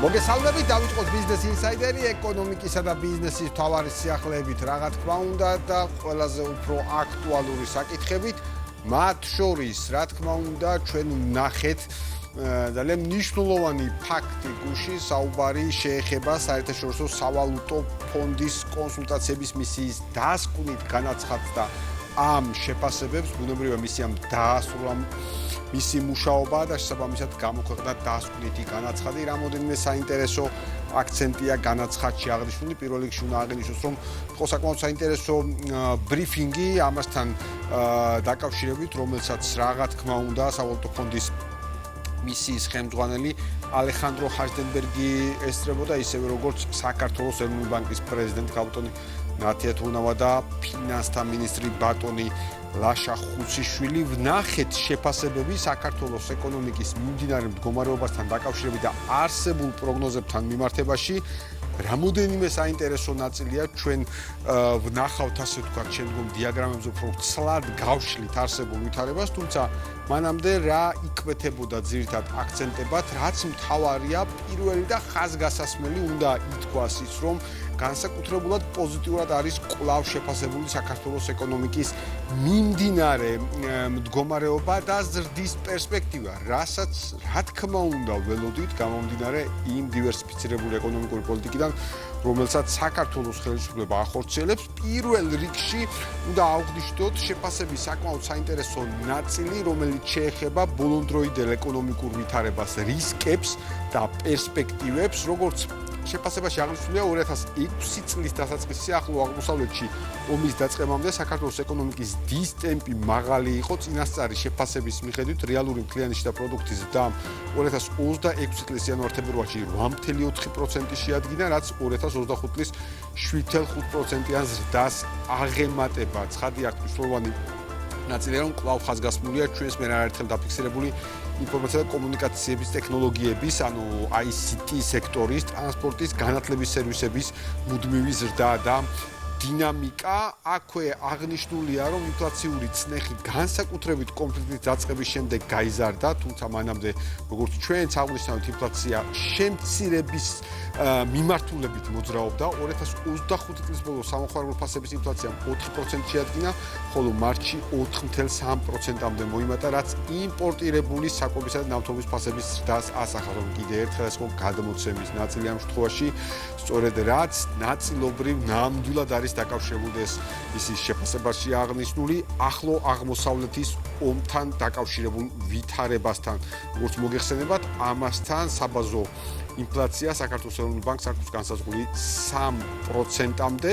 მოგესალმებით, დავიწყოთ ბიზნეს ინსაიდერი, ეკონომიკისა და ბიზნესის მთავარი სიახლეებით, რა თქმა უნდა და ყველაზე უფრო აქტუალური საკითხებით, მათ შორის, რა თქმა უნდა, ჩვენ ვნახეთ ძალიან მნიშვნელოვანი ფაქტი გუში, საუბარი შეეხება საერთაშორისო სავალუტო ფონდის კონსულტაციების მისიის დასკვნით განაცხადს და ამ შეფასებებს, ბუნებრივია მისი ამ დაასრულა მისი მუშაობა და შესაბამისად გამოქვეყნდა დასკვნითი განაცხადი. რამოდენიმე საინტერესო აქცენტია განაცხადში აღნიშნული. პირველ რიგში უნდა აღინიშნოს, რომ იყო საკმაოდ საინტერესო ბრიფინგი ამასთან დაკავშირებით, რომელსაც რა თქმა უნდა სავალუტო ფონდის მისიის ხელმძღვანელი ალეხანდრო ჰაჟდენბერგი ესწრებოდა, ისევე როგორც საქართველოს ეროვნული ბანკის პრეზიდენტი ქალბატონი ნათია თურნავა და ფინანსთა მინისტრი ბატონი ლაშა ხუციშვილი. ვნახეთ შეფასებები საქართველოს ეკონომიკის მიმდინარე მდგომარეობასთან დაკავშირებით და არსებულ პროგნოზებთან მიმართებაში. რამოდენიმე საინტერესო ნაწილია, ჩვენ ვნახავთ ასე ვთქვათ შემდგომ დიაგრამებზე უფრო ცლად გავშლით არსებულ ვითარებას, თუმცა მანამდე რა იკვეთებოდა ძირითად აქცენტებად, რაც მთავარია, პირველი და ხაზგასასმელი უნდა ითქვას ის, რომ განსაკუთრებულად პოზიტიურად არის კვლავ შეფასებული საქართველოს ეკონომიკის მიმდინარე მდგომარეობა და ზრდის პერსპექტივა, რასაც რა თქმა უნდა ველოდით გამომდინარე იმ დივერსიფიცირებული ეკონომიკური პოლიტიკიდან, რომელსაც საქართველოს ხელისუფლება ახორციელებს. პირველ რიგში უნდა აღვნიშნოთ შეფასების საკმაოდ საინტერესო ნაწილი, რომელიც შეეხება ბოლონდროიდელ ეკონომიკურ ვითარებას, რისკებს და პერსპექტივებს, როგორც შეფასებაში აღნიშნულია 2006 წლის დასაწყისში ახლო აღმოსავლეთში ომის დაწყებამდე საქართველოს ეკონომიკის დის ტემპი მაღალი იყო. წინასწარი შეფასების მიხედვით რეალური მთლიანი შიდა პროდუქტის ზრდა 2026 წლის იანვარ-თებერვალში 8.4% შეადგინა, რაც 2025 წლის 7.5%-იან ზრდას აღემატება. ცხადი აქ მნიშვნელოვანი ნაწილია, რომ კვლავ ხაზგასმულია ჩვენს მიერ არაერთხელ დაფიქსირებული ინფორმაცია და კომუნიკაციების ტექნოლოგიების, ანუ ICT სექტორის, ტრანსპორტის, განათლების სერვისების მუდმივი ზრდა და დინამიკა. აქვე აღნიშნულია, რომ ინფლაციური წნეხი განსაკუთრებით კონფლიქტის დაწყების შემდეგ გაიზარდა, თუმცა მანამდე, როგორც ჩვენც აღნიშნავთ, ინფლაცია შემცირების მიმართულებით მოძრაობდა. 2025 წლის ბოლოს სამოხმარებლო ფასების ინფლაცია 4% შეადგინა, ხოლო მარტში 4.3%-მდე მოიმატა, რაც იმპორტირებული საკვებისა და ნავთობის ფასების ზრდას ასახავს. კიდევ ერთხელ ეს გადმოცემის ნაწილი ამ შემთხვევაში, სწორედ რაც ნაწილობრივ ნამდვილად არის დაკავშირებული ისის შეფასებაში აღნიშნული ახლო აღმოსავლეთის ომთან დაკავშირებულ ვითარებასთან. როგორც მოგეხსენებათ, ამასთან საბაზო ინფლაცია საქართველოს ეროვნულ ბანკს აქვს განსაზღვრული 3%-მდე.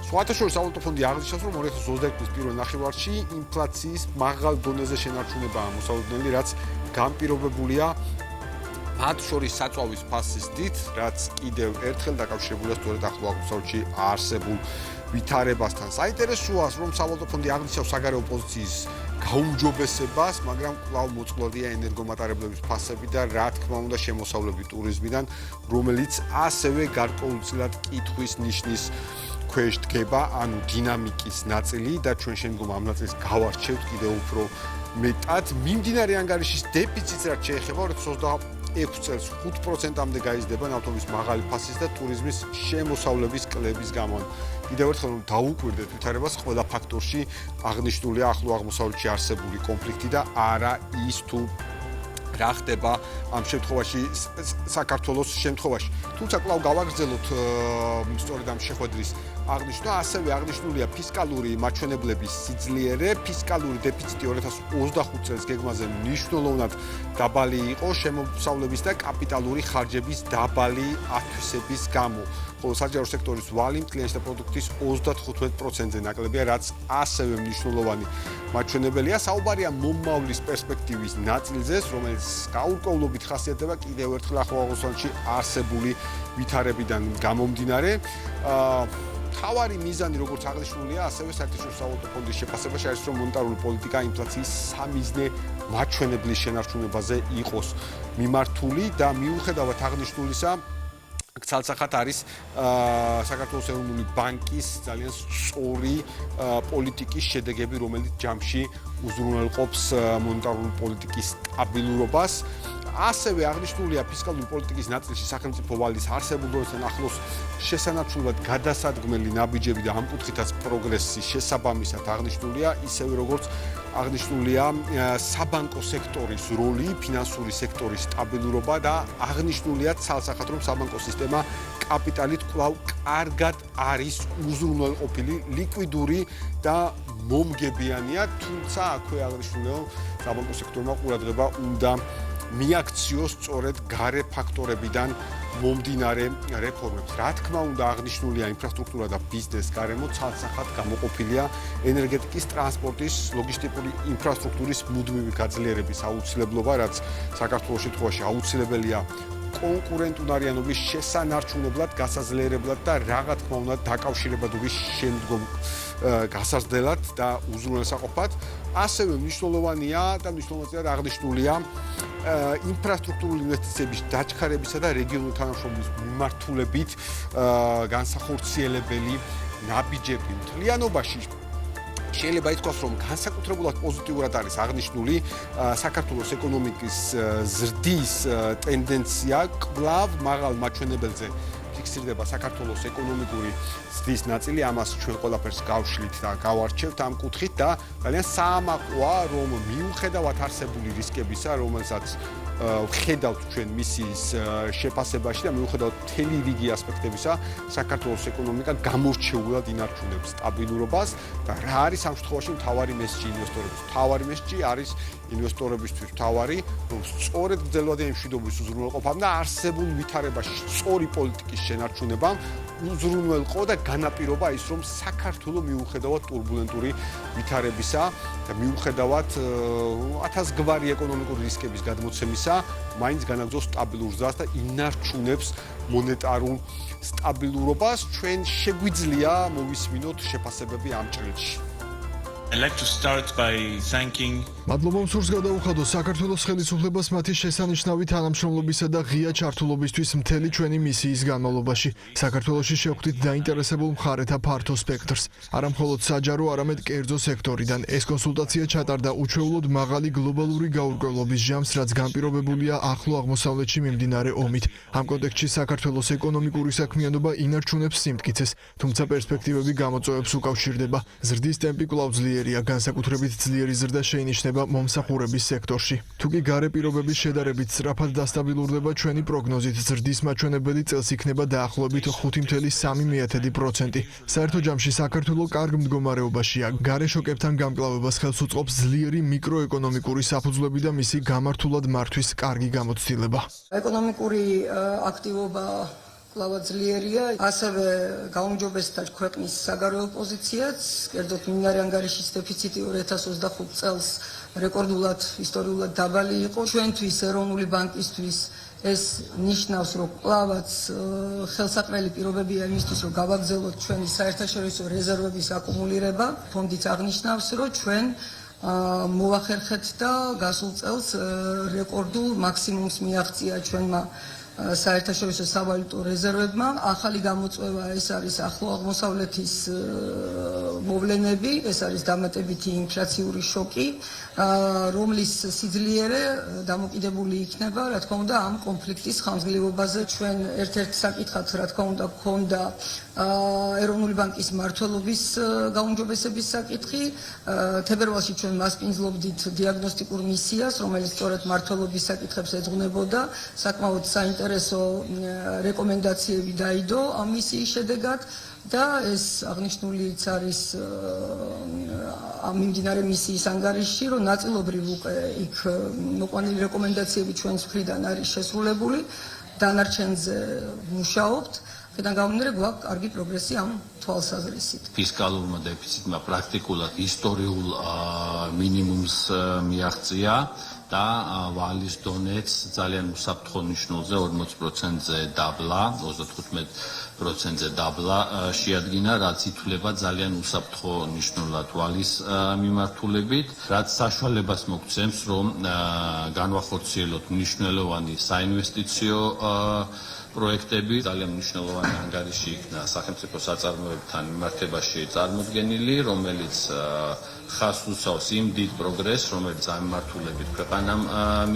სხვათა შორის სავალუტო ფონდი აღნიშნავს, რომ 2021 წლის პირველ ნახევარში ინფლაციის მაღალ დონეზე შენარჩუნებაა მოსალოდნელი, რაც განპირობებულია მათ შორის საწვავის ფასის დიდ, რაც კიდევ ერთხელ დაკავშირებულია სწორედ ახლო აღმოსავლეთში არსებულ ვითარებასთან. საინტერესოა, რომ სავალუტო ფონდი აღნიშნავს საგარეო პოზიციის გაუმჯობესებას, მაგრამ კვლავ მოწყვლადია ენერგომატარებლების ფასები და რა თქმა უნდა შემოსავლები ტურიზმიდან, რომელიც ასევე გარკვეულწილად კითხვის ნიშნის ქვეშ დგება, ანუ დინამიკის ნაწილი და ჩვენ შემდგომ ამ ნაწილს გავარჩევთ კიდევ უფრო მეტად. მიმდინარე ანგარიშის დეფიციტს რაც შეეხება 2026 წელს 5%-მდე გაიზრდება ნავთობის მაღალი ფასის და ტურიზმის შემოსავლების კლების გამო. კიდევ ერთხელ რომ დაუკვირდეთ ვითარებას, ყველა ფაქტორში აღნიშნულია ახლო აღმოსავლეთში არსებული კონფლიქტი და არა ის თუ რა ხდება ამ შემთხვევაში საქართველოს შემთხვევაში. თუმცა კვლავ გავაგრძელოთ სწორედ ამ შეხვედრის აღნიშვნა, ასევე აღნიშნულია ფისკალური მაჩვენებლების სიძლიერე, ფისკალური დეფიციტი 2025 წელს გეგმაზე მნიშვნელოვნად დაბალი იყო შემოსავლების და კაპიტალური ხარჯების დაბალი ათვისების გამო. ხოლო საჯარო სექტორის ვალი მთლიანი შიდა პროდუქტის 35%-ზე ნაკლებია, რაც ასევე მნიშვნელოვანი მაჩვენებელია. საუბარია მომავლის პერსპექტივის ნაწილზე, რომელიც გაურკვევლობით ხასიათდება კიდევ ერთხელ ახლო აღმოსავლეთში არსებული ვითარებიდან გამომდინარე. მთავარი მიზანი, როგორც აღნიშნულია, ასევე საერთაშორისო სავალუტო ფონდის შეფასებაში არის, რომ მონეტარული პოლიტიკა ინფლაციის სამიზნე მაჩვენებლის შენარჩუნებაზე იყოს მიმართული და მიუხედავად აღნიშნულისა, ცალსახად არის საქართველოს ეროვნული ბანკის ძალიან სწორი პოლიტიკის შედეგები, რომელიც ჯამში უზრუნველყოფს მონეტარული პოლიტიკის სტაბილურობას. ასევე აღნიშნულია ფისკალური პოლიტიკის ნაწილში სახელმწიფო ვალდის არსებულ დონესთან ახლოს შესანარჩუნებლად გადასადგმელი ნაბიჯები და ამ კუთხითაც პროგრესი შესაბამისად აღნიშნულია, ისევე როგორც აღნიშნულია საბანკო სექტორის როლი, ფინანსური სექტორის სტაბილურობა და აღნიშნულია ცალსახად, რომ საბანკო სისტემა კაპიტალით კვლავ კარგად არის უზრუნველყოფილი, ლიკვიდური და მომგებიანია, თუმცა აქვე აღნიშნულია, რომ საბანკო სექტორმა ყურადღება უნდა მიაქციოს სწორედ გარე ფაქტორებიდან მომდინარე რეფორმებს. რა თქმა უნდა, აღნიშნულია ინფრასტრუქტურა და ბიზნეს გარემო ცალსახად გამოყოფილია ენერგეტიკის, ტრანსპორტის, ლოგისტიკური ინფრასტრუქტურის მუდმივი გაძლიერების აუცილებლობა, რაც საქართველოს შემთხვევაში აუცილებელია კონკურენტუნარიანობის შესანარჩუნებლად, გასაძლიერებლად და რა თქმა უნდა დაკავშირებადობის შემდგომ გასაზრდელად და უზრუნველსაყოფად. ასევე მნიშვნელოვანია და მნიშვნელოვნად აღნიშნულია ინფრასტრუქტურული ინვესტიციების დაჩქარებისა და რეგიონულ თანამშრომლობის მიმართულებით განსახორციელებელი ნაბიჯები. მთლიანობაში შეიძლება ითქვას, რომ განსაკუთრებულად პოზიტიურად არის აღნიშნული საქართველოს ეკონომიკის ზრდის ტენდენცია, კვლავ მაღალ მაჩვენებელზე ფიქსირდება საქართველოს ეკონომიკური ზრდის ნაწილი, ამას ჩვენ ყველაფერს გავშლით და გავარჩევთ ამ კუთხით და ძალიან საამაყოა, რომ მიუხედავად არსებული რისკებისა, რომელსაც ვხედავთ ჩვენ მისიის შეფასებაში და მიუხედავად მთელი რიგი ასპექტებისა, საქართველოს ეკონომიკა გამორჩეულად ინარჩუნებს სტაბილურობას და რა არის ამ შემთხვევაში მთავარი მესიჯი ინვესტორებისთვის? მთავარი მესიჯი არის ინვესტორებისთვის მთავარი, რომ სწორედ გრძელვადიანი მშვიდობის უზრუნველყოფამ და არსებულ ვითარებაში სწორი პოლიტიკის შენარჩუნებამ უზრუნველყო და განაპირობა ის, რომ საქართველო მიუხედავად ტურბულენტური ვითარებისა და მიუხედავად ათასგვარი ეკონომიკური რისკების გადმოცემისა, მაინც განაგრძობს სტაბილურ ზრდას და ინარჩუნებს მონეტარულ სტაბილურობას. ჩვენ შეგვიძლია მოვისმინოთ შეფასებები ამ ჭრილში. I'd like to start by thanking მადლობა მსურს გადაუხადო საქართველოს ხელისუფლებას მათი შესანიშნავი თანამშრომლობისა და ღია ჩართულობისთვის მთელი ჩვენი მისიის განმავლობაში. საქართველოში შევხვდით დაინტერესებულ მხარეთა ფართო სპექტრს. არა მხოლოდ საჯარო, არამედ კერძო სექტორიდან. ეს კონსულტაცია ჩატარდა უჩვეულოდ მაღალი გლობალური გაურკვევლობის ჟამს, რაც განპირობებულია ახლო აღმოსავლეთში მიმდინარე ომით. ამ კონტექსტში საქართველოს ეკონომიკური საქმიანობა ინარჩუნებს სიმტკიცეს, თუმცა პერსპექტივები გამოწვევებს უკავშირდება. ზრდის ტემპი კვლავ ძლიერია, განსაკუთრებით ძლიერი ზრდა შეინიშნება მომსახურების სექტორში. თუკი გარე პირობების შედარებით სწრაფად დასტაბილურდება ჩვენი პროგნოზით, ზრდის მაჩვენებელი წელს იქნება დაახლოებით 5.3%. საერთო ჯამში საქართველოს კარგ მდგომარეობაშია. გარე შოკებთან გამკლავებას ხელს უწყობს ძლიერი მიკროეკონომიკური საფუძვლები და მისი გამართულად მართვის კარგი გამოცდილება. ეკონომიკური აქტივობა კვლავ ძლიერია, ასევე გაუმჯობესდა ქვეყნის საგარეო პოზიციაც, კერძოდ მიმდინარე ანგარიშის დეფიციტი 2025 წელს რეკორდულად ისტორიულად დაბალი იყო. ჩვენთვის, ეროვნული ბანკისთვის ეს ნიშნავს, რომ კვლავაც ხელსაყრელი პირობებია იმისთვის, რომ გავაგრძელოთ ჩვენი საერთაშორისო რეზერვების აკუმულირება. ფონდიც აღნიშნავს, რომ ჩვენ მოვახერხეთ და გასულ წელს რეკორდულ მაქსიმუმს მიაღწია ჩვენმა საერთაშორისო სავალუტო რეზერვებმა. ახალი გამოწვევა ეს არის ახლო აღმოსავლეთის მოვლენები, ეს არის დამატებითი ინფლაციური შოკი, რომლის სიძლიერე დამოკიდებული იქნება, რა თქმა უნდა, ამ კონფლიქტის ხანგრძლივობაზე. ჩვენ ერთ-ერთ საკითხად, რა თქმა უნდა, გქონდა ეროვნული ბანკის მმართველობის გაუმჯობესების საკითხი. თებერვალში ჩვენ მასპინძლობდით დიაგნოსტიკურ მისიას, რომელიც სწორედ მმართველობის საკითხებს ეძღვნებოდა. საკმაოდ საინტერესო რეკომენდაციები დაიდო ამ მისიის შედეგად და ეს აღნიშნულიც არის ამ მიმდინარე მისიის ანგარიშში, რომ ნაწილობრივ უკვე იქ მოყვანილი რეკომენდაციები ჩვენს მხრიდან არის შესრულებული, დანარჩენზე მუშაობთ. აქედან გამომდინარე, გვაქვს კარგი პროგრესი ამ თვალსაზრისით. ფისკალურმა დეფიციტმა პრაქტიკულად ისტორიულ მინიმუმს მიაღწია და ვალის დონეც ძალიან უსაფრთხო ნიშნულზე 40%-ზე დაბლა, 35%-ზე დაბლა შეადგინა, რაც ითვლება ძალიან უსაფრთხო ნიშნულად ვალის მიმართულებით, რაც საშუალებას მოგცემს, რომ განვახორციელოთ მნიშვნელოვანი საინვესტიციო პროექტები ძალიან მნიშვნელოვანი ანგარიში იქნა სახელმწიფო საწარმოებთან მიმართებაში წარმოდგენილი, რომელიც ხაზს უსვამს იმ დიდ პროგრესს, რომელიც ამმართულებით ქვეყანამ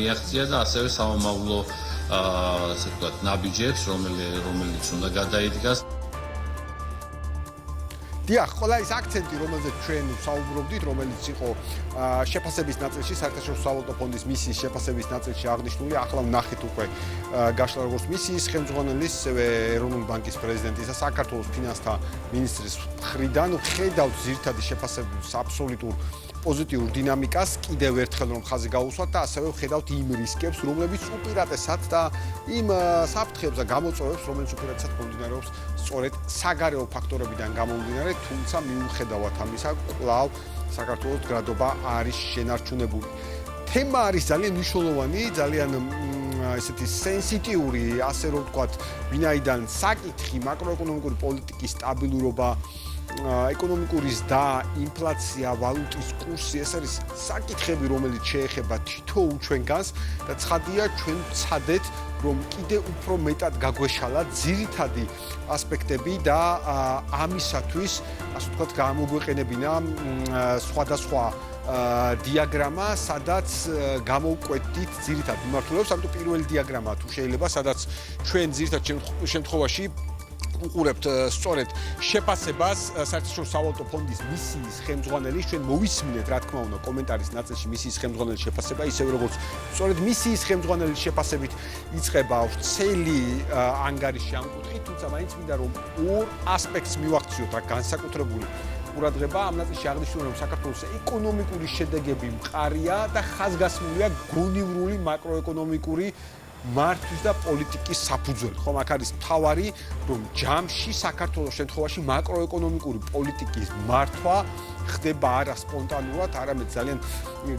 მიაღწია და ასევე სამომავლო ასე ვთქვათ, ნაბიჯებს, რომელიც უნდა გადაიდგას. დიახ, ყველა ის აქცენტი, რომელზეც ჩვენ საუბრობდით, რომელიც იყო შეფასების ნაწილში, საერთაშორისო სავალუტო ფონდის მისიის შეფასების ნაწილში აღნიშნული, ახლა ვნახეთ უკვე გაშლა როგორც მისიის ხელმძღვანელის, ასევე ეროვნული ბანკის პრეზიდენტის და საქართველოს ფინანსთა მინისტრის მხრიდან ხედავთ ძირითადი შეფასების აბსოლუტურ პოზიტიურ დინამიკას, კიდევ ერთხელ რომ ხაზი გაუსვათ და ასევე ხედავთ იმ რისკებს, რომლებიც უპირატესად და იმ საფრთხეებს და გამოწვევებს, რომელიც უპირატესად მომდინარეობს სწორედ საგარეო ფაქტორებიდან გამომდინარე, თუმცა მიუხედავად ამისა, კვლავ საქართველოს გრადობა არის შენარჩუნებული. თემა არის ძალიან მნიშვნელოვანი, ძალიან ესეთი სენსიტიური, ასე რომ ვთქვათ, ვინაიდან საკითხი მაკროეკონომიკური პოლიტიკის სტაბილურობა, ეკონომიკური ზრდა, ინფლაცია, ვალუტის კურსი, ეს არის საკითხები, რომელიც შეეხება თითოეულ ჩვენგანს და ცხადია, ჩვენ ვცადეთ, რომ კიდე უფრო მეტად გაგვეშალათ ძირითადი ასპექტები და ამისათვის, ასე ვთქვათ, გამოგვეყენებინა სხვადასხვა დიაგრამა, სადაც გამოვკვეთით ძირითად მიმართულებას, ამიტომ პირველი დიაგრამა თუ შეიძლება, სადაც ჩვენ ძირითად შემთხვევაში უყურებთ სწორედ შეფასებას საერთაშორისო სავალუტო ფონდის მისიის ხელმძღვანელის, ჩვენ მოვისმინეთ, რა თქმა უნდა, კომენტარის ნაწილში მისიის ხელმძღვანელის შეფასება, ისევე როგორც სწორედ მისიის ხელმძღვანელის შეფასებით იწყება ვრცელი ანგარიში ამ კუთხით, თუმცა მაინც მინდა რომ ორ ასპექტს მივახციოთ აქ განსაკუთრებული ყურადღება, ამ ნაწილში აღნიშნული რომ საქართველოს ეკონომიკური შედეგები მყარია და ხაზგასმულია გონივრული მაკროეკონომიკური მართვის და პოლიტიკის საფუძველი. ხომ აქ არის მთავარი, რომ ჯამში საქართველოს შემთხვევაში მაკროეკონომიკური პოლიტიკის მართვა ხდება არა სპონტანურად, არამედ ძალიან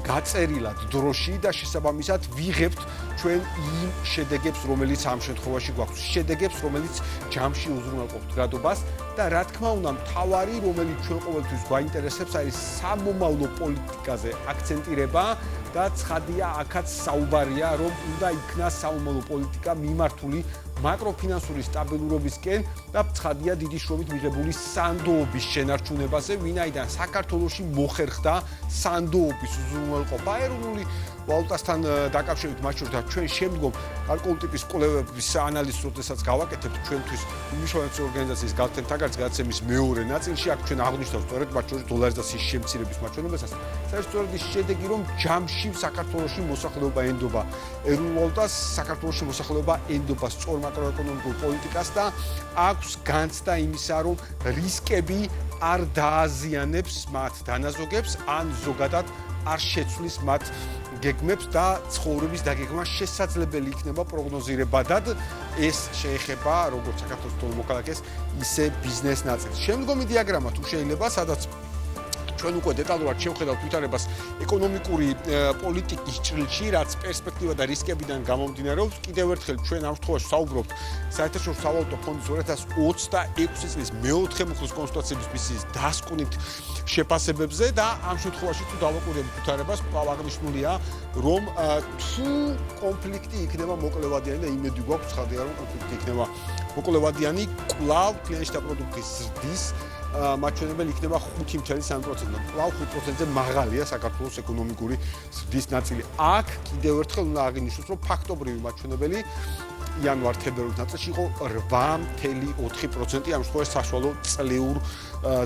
გაწერილად დროში და შესაბამისად ვიღებთ ჩვენ იმ შედეგებს, რომელიც ამ შემთხვევაში გვაქვს. შედეგებს, რომელიც ჯამში უზრუნველყოფთ გრადობას და რა თქმა უნდა, მთავარი, რომელიც ჩვენ ყოველთვის გვაინტერესებს, არის სამომავლო პოლიტიკაზე აქცენტირება და ცხადია, აქაც საუბარია, რომ უნდა იქნას სამომავლო პოლიტიკა მიმართული მაკროფინანსური სტაბილურობისკენ და ცხადია დიდი შრომით მიღებული სანდოობის შენარჩუნებაზე, ვინაიდან საქართველოში მოხერხდა სანდოობის უზრუნველყოფა ეროვნული ვალუტასთან დაკავშირებით, მათ შორის და ჩვენ შემდგომ გარკვეული ტიპის კვლევების ანალიზს, როდესაც გავაკეთებთ ჩვენთვის უმნიშვნელოვანესი ორგანიზაციის გალთენთაგარც გადაცემის მეორე ნაწილში, აქ ჩვენ აღნიშნავთ სწორედ მათ შორის დოლარიზაციის შემცირების მაჩვენებასაც. საერთოდ ის შედეგი, რომ ჯამში საქართველოში მოსახლეობა ენდობა ეროვნულ ვალუტას, საქართველოში მოსახლეობა ენდობა სწორ მაკროეკონომიკურ პოლიტიკას და აქვს განცდა იმისა, რომ რისკები არ დააზიანებს მათ დანაზოგებს, ან ზოგადად არ შეცვლის მათ გეგმებს და ცხოვრების დაგეგმა შესაძლებელი იქნება პროგნოზირებადად. ეს შეეხება როგორც საქართველოს მოქალაქეს, ისე ბიზნეს ნაწილს. შემდგომი დიაგრამა თუ შეიძლება, სადაც ჩვენ უკვე დეტალურად შევხედავთ ვითარებას ეკონომიკური პოლიტიკის ჭრილში, რაც პერსპექტივა და რისკებიდან გამომდინარეობს. კიდევ ერთხელ ჩვენ ამ შემთხვევაში ვსაუბრობთ საერთაშორისო სავალუტო ფონდის 2026 წლის მეოთხე მუხლის კონსულტაციების მისიის დასკვნით შეფასებებზე და ამ შემთხვევაში თუ დავაკვირდებით ვითარებას, კვლავ აღნიშნულია, რომ თუ კონფლიქტი იქნება მოკლევადიანი და იმედი გვაქვს, ცხადია, რომ კონფლიქტი იქნება მოკლევადიანი, კვლავ კლიანტთა პროდუქტის ზრდის მაჩვენებელი იქნება 5.3%-ზე. კვლავ 5%-ზე მაღალია საქართველოს ეკონომიკური ზრდის ნაწილი. აქ კიდევ ერთხელ უნდა აღინიშნოს, რომ ფაქტობრივი მაჩვენებელი იანვარ-თებერვლის ნაწილში იყო 8.4%, ამ შემთხვევაში საშუალო წლიურ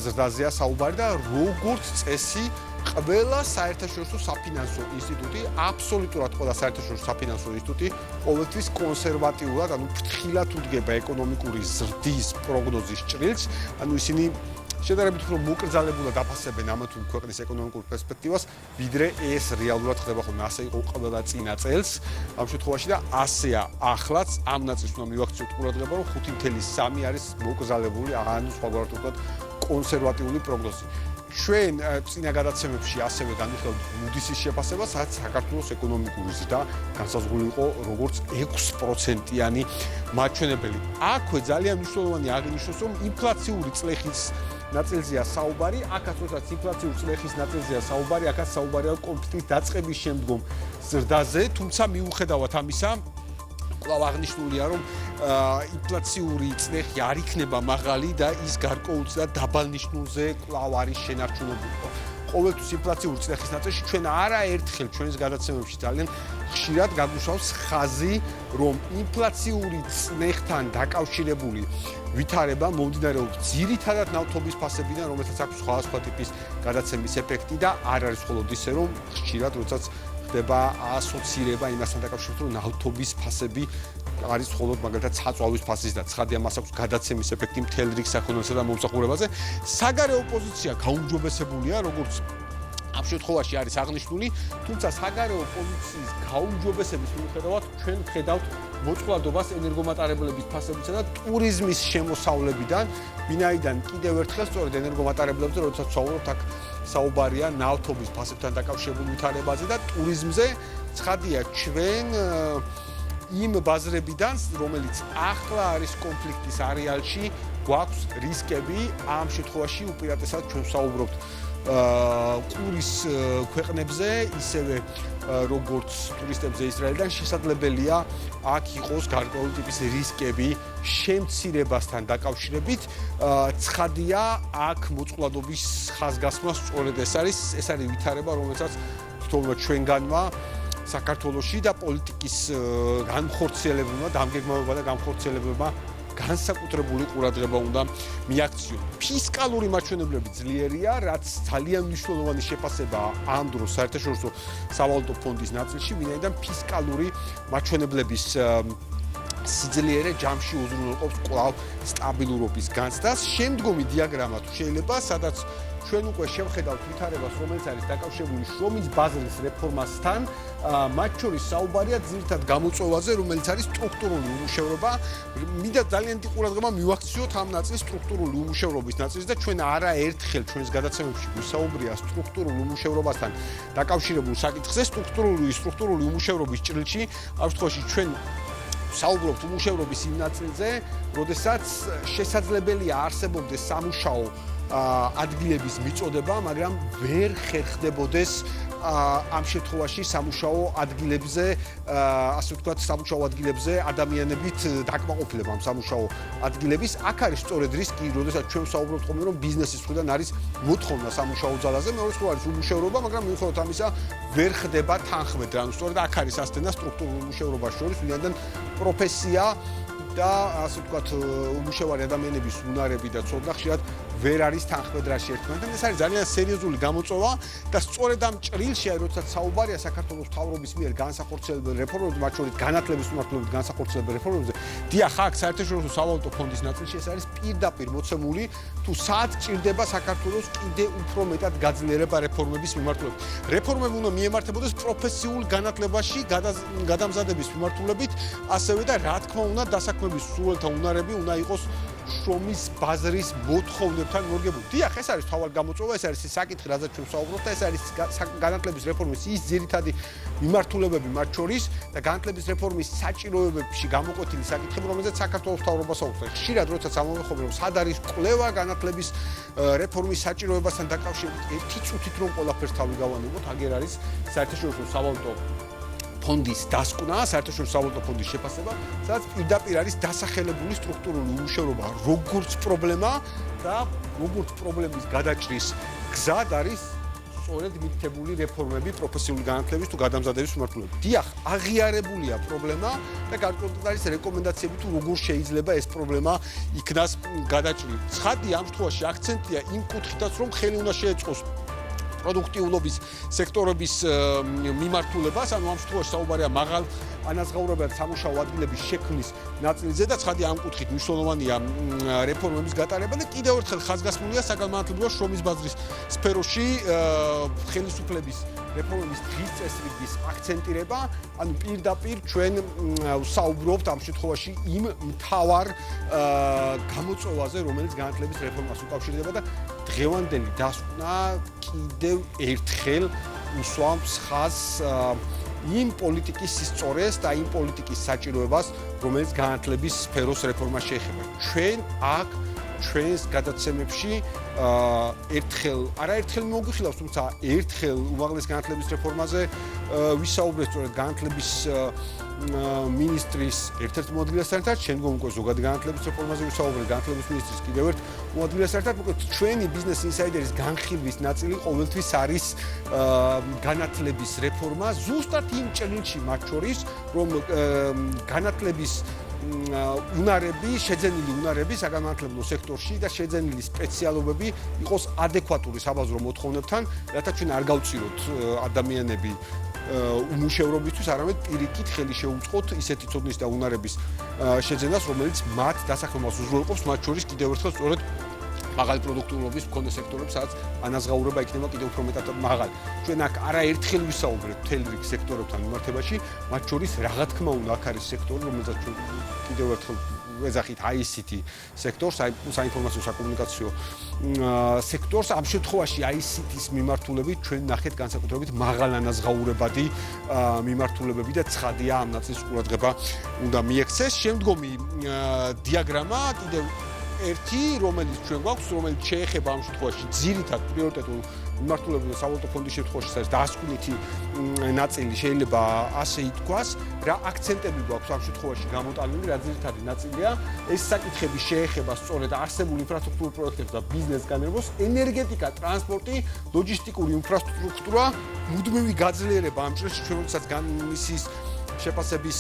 ზრდაზეა საუბარი და როგორც წესი ყველა საერთაშორისო საფინანსო ინსტიტუტი, აბსოლუტურად ყველა საერთაშორისო საფინანსო ინსტიტუტი ყოველთვის კონსერვატიულად, ანუ ფრთხილად უდგება ეკონომიკური ზრდის პროგნოზის ჭრილს, ანუ ისინი შედარებით უფრო მოკრძალებულად აფასებენ ამა თუ ქვეყნის ეკონომიკურ პერსპექტივას, ვიდრე ეს რეალურად ხდება ხოლმე. ასე იყო ყველა წინა წელს ამ შემთხვევაში და ასეა ახლაც. ამ ნაწილს უნდა მივაქციოთ ყურადღება, რომ 5.3 არის მოკრძალებული, ანუ სხვაგვარად ვთქვათ, კონსერვატიული პროგნოზი. ჩვენ წინა გადაცემებში ასევე განვიხილავთ მუდისის შეფასებას, სადაც საქართველოს ეკონომიკური ზრდა განსაზღვრული იყო როგორც 6%-იანი მაჩვენებელი. აქვე ძალიან მნიშვნელოვანი აღინიშნოს, რომ ინფლაციური წლეხის ნაწილზეა საუბარი, აქაც როდესაც ინფლაციური წლეხის ნაწილზეა საუბარი, აქაც საუბარია კონფლიქტის დაწყების შემდგომ ზრდაზე, თუმცა მიუხედავად ამისა, კვლავ აღნიშნულია, რომ ინფლაციური წნეხი არ იქნება მაღალი და ის გარკვეულწილად დაბალ ნიშნულზე კვლავ არის შენარჩუნებული. ყოველთვის ინფლაციური წნეხის ნაწილში ჩვენ არაერთხელ ჩვენს გადაცემებში ძალიან ხშირად გაგვისვავს ხაზი, რომ ინფლაციური წნეხთან დაკავშირებული ვითარება მომდინარეობს ძირითადად ნავთობის ფასებიდან, რომელსაც აქვს სხვადასხვა ტიპის გადაცემის ეფექტი და არ არის მხოლოდ ისე, რომ ხშირად როდესაც ხდება ასოცირება იმასთან დაკავშირებით, რომ ნავთობის ფასები არის მხოლოდ მაგალითად საწვავის ფასის და ცხადია მას აქვს გადაცემის ეფექტი მთელ რიგ საქონელსა და მომსახურებაზე. საგარეო პოზიცია გაუმჯობესებულია, როგორც ამ შემთხვევაში არის აღნიშნული, თუმცა საგარეო პოზიციის გაუმჯობესების მიუხედავად ჩვენ ხედავთ მოწყვლადობას ენერგომატარებლების ფასებისა და ტურიზმის შემოსავლებიდან, ვინაიდან კიდევ ერთხელ სწორედ ენერგომატარებლებზე, როდესაც ვსაუბრობთ, აქ საუბარია ნავთობის ფასებთან დაკავშირებული ვითარებაზე და ტურიზმზე. ცხადია, ჩვენ იმ ბაზრებიდან, რომელიც ახლა არის კონფლიქტის არეალში, გვაქვს რისკები. ამ შემთხვევაში უპირატესად ჩვენ ვსაუბრობთ ყურის ქვეყნებზე, ისევე როგორც ტურისტებზე ისრაელიდან, შესაძლებელია აქ იყოს გარკვეული ტიპის რისკები შემცირებასთან დაკავშირებით. ცხადია, აქ მოწყვლადობის ხაზგასმა სწორედ ეს არის ვითარება, რომელსაც თითოეულმა ჩვენგანმა საქართველოში და პოლიტიკის განხორციელებმა, დამგეგმარებმა და განხორციელებმა განსაკუთრებული ყურადღება უნდა მიაქციონ. ფისკალური მაჩვენებლები ძლიერია, რაც ძალიან მნიშვნელოვანი შეფასებაა ამ დროს საერთაშორისო სავალუტო ფონდის ნაწილში, ვინაიდან ფისკალური მაჩვენებლების სიძლიერე ჯამში უზრუნველყოფს კვლავ სტაბილურობის განცდას. შემდგომი დიაგრამა თუ შეიძლება, სადაც ჩვენ უკვე შევხედავთ ვითარებას, რომელიც არის დაკავშირებული შრომის ბაზრის რეფორმასთან, მათ შორის საუბარია ძირითად გამოწვევაზე, რომელიც არის სტრუქტურული უმუშევრობა. მინდა ძალიან დიდი ყურადღება მივაქციოთ ამ ნაწილის სტრუქტურული უმუშევრობის ნაწილს და ჩვენ არაერთხელ ჩვენს გადაცემებში ვისაუბრია სტრუქტურულ უმუშევრობასთან დაკავშირებულ საკითხზე, სტრუქტურული უმუშევრობის ჭრილში, ამ შემთხვევაში ჩვენ საუბრობთ უმუშევრობის იმ ნაწილზე, როდესაც შესაძლებელია არსებობდეს სამუშაო ადგილების მიწოდება, მაგრამ ვერ ხერხდებოდეს ამ შემთხვევაში სამუშაო ადგილებზე, ასე ვთქვათ, სამუშაო ადგილებზე ადამიანებით დაკმაყოფილება ამ სამუშაო ადგილების. აქ არის სწორედ რისკი, როდესაც ჩვენ ვსაუბრობთ ხოლმე, რომ ბიზნესის მხრიდან არის მოთხოვნა სამუშაო ძალაზე, მეორე მხრივ არის უმუშევრობა, მაგრამ მიუხედავად ამისა ვერ ხდება თანხმედრა. ანუ სწორედ აქ არის ასთენა სტრუქტურულ უმუშევრობას შორის, ვინაიდან პროფესია და ასე ვთქვათ, უმუშევარი ადამიანების უნარები და ცოდნა ხშირად ვერ არის თანხმედრაში ერთმანეთთან. ეს არის ძალიან სერიოზული გამოწვევა და სწორედ ამ ჭრილში, როდესაც საუბარია საქართველოს მთავრობის მიერ განსახორციელებელ რეფორმებზე, მათ შორის განათლების მიმართულებით განსახორციელებელ რეფორმებზე, დიახ, აქ საერთაშორისო სავალუტო ფონდის ნაწილში ეს არის პირდაპირ მოცემული, თუ სად ჭირდება საქართველოს კიდე უფრო მეტად გაძლიერება რეფორმების მიმართულებით. რეფორმები უნდა მიემართებოდეს პროფესიულ განათლებაში, გადამზადების მიმართულებით, ასევე და რა თქმა უნდა, დასაქმების სრულთა უნარები უნდა იყოს შრომის ბაზრის მოთხოვნებთან მორგებული. დიახ, ეს არის თავად გამოწვევა, ეს არის საკითხი, რაზეც ჩვენ ვსაუბრობთ და ეს არის განათლების რეფორმის ის ძირითადი მიმართულებები მათ შორის და განათლების რეფორმის საჭიროებებში გამოკვეთილი საკითხები, რომელზეც საქართველოს მთავრობა საუბრობს. ხშირად როდესაც ამოვიხობთ, რომ სად არის კვლევა განათლების რეფორმის საჭიროებასთან დაკავშირებით, ერთი წუთით რომ ყველაფერს თავი გავანებოთ, აგერ არის საერთაშორისო სავალუტო ფონდის დასკვნა, საერთაშორისო სავალუტო ფონდის შეფასება, სადაც პირდაპირ არის დასახელებული სტრუქტურული უმუშევრობა როგორც პრობლემა და როგორც პრობლემის გადაჭრის გზად არის სწორედ მითითებული რეფორმები პროფესიული განათლების თუ გადამზადების მიმართულებით. დიახ, აღიარებულია პრობლემა და გარკვეულად არის რეკომენდაციები თუ როგორ შეიძლება ეს პრობლემა იქნას გადაჭრილი. ცხადია, ამ შემთხვევაში აქცენტია იმ კუთხითაც, რომ ხელი უნდა შეეწყოს პროდუქტიულობის სექტორების მიმართულებას, ანუ ამ შემთხვევაში საუბარია მაღალ ანაზღაურებად სამუშაო ადგილების შექმნის ნაწილზე და ცხადია ამ კუთხით მნიშვნელოვანია რეფორმების გატარება და კიდევ ერთხელ ხაზგასმულია საგანმანათლებლო შრომის ბაზრის სფეროში ხელისუფლების რეფორმების დღის წესრიგის აქცენტირება, ანუ პირდაპირ ჩვენ ვსაუბრობთ ამ შემთხვევაში იმ მთავარ გამოწვევაზე, რომელიც განათლების რეფორმას უკავშირდება და დღევანდელი დასკვნა კიდევ ერთხელ უსვამს ხაზს იმ პოლიტიკის სისწორეს და იმ პოლიტიკის საჭიროებას, რომელიც განათლების სფეროს რეფორმას შეეხება. ჩვენ აქ ჩვენს გადაცემებში არაერთხელ მოგვიხილავს, თუმცა ერთხელ უმაღლეს განათლების რეფორმაზე ვისაუბრეთ სწორედ განათლების მინისტრის ერთ-ერთ მოადგილესთან ერთად, შემდგომ უკვე ზოგადი განათლების რეფორმაზე ვისაუბრეთ, განათლების მინისტრის კიდევ ერთ მოადგილესთან ერთად, მოკლედ ჩვენი Business Insider-ის განხილვის ნაწილი ყოველთვის არის განათლების რეფორმა, ზუსტად იმ ჭრილში მათ შორის, რომ განათლების უნარები, შეძენილი უნარები საგანმანათლებლო სექტორში და შეძენილი სპეციალობები იყოს ადეკვატური საბაზრო მოთხოვნებთან, რათა ჩვენ არ გავწიროთ ადამიანები უმუშევრობისთვის, არამედ პირიქით ხელი შეუწყოთ ისეთი ცოდნის და უნარების შეძენას, რომელიც მათ დასაქმებას უზრუნველყოფს, მათ შორის კიდევ ერთხელ სწორედ მაღალი პროდუქტიულობის მქონე სექტორებს, სადაც ანაზღაურება იქნება კიდევ უფრო მეტად მაღალი. ჩვენ აქ არაერთხელ ვისაუბრეთ მთელ რიგ სექტორებთან მიმართებაში, მათ შორის რა თქმა უნდა აქ არის სექტორი, რომელსაც ჩვენ კიდევ ერთხელ ვეძახით ICT სექტორს, საინფორმაციო საკომუნიკაციო სექტორს. ამ შემთხვევაში ICT-ის მიმართულებით ჩვენ ნახეთ განსაკუთრებით მაღალანაზღაურებადი მიმართულებები და ცხადია ამ ნაწილს ყურადღება უნდა მიექცეს. შემდგომი დიაგრამა კიდევ ერთი, რომელიც ჩვენ გვაქვს, რომელიც შეეხება ამ შემთხვევაში ძირითად პრიორიტეტულ მიმართულებულ სავალუტო ფონდის შემთხვევაში არის დასკვნითი ნაწილი, შეიძლება ასე ითქვას, რა აქცენტები გვაქვს ამ შემთხვევაში გამოტანილი, რა ძირითადი ნაწილია. ეს საკითხები შეეხება სწორედ არსებულ ინფრასტრუქტურულ პროექტებს და ბიზნეს განერბოს, ენერგეტიკა, ტრანსპორტი, ლოჯისტიკური ინფრასტრუქტურა, მუდმივი გაძლიერება ამ ჭრილში, ჩვენ როდესაც მისის შეფასების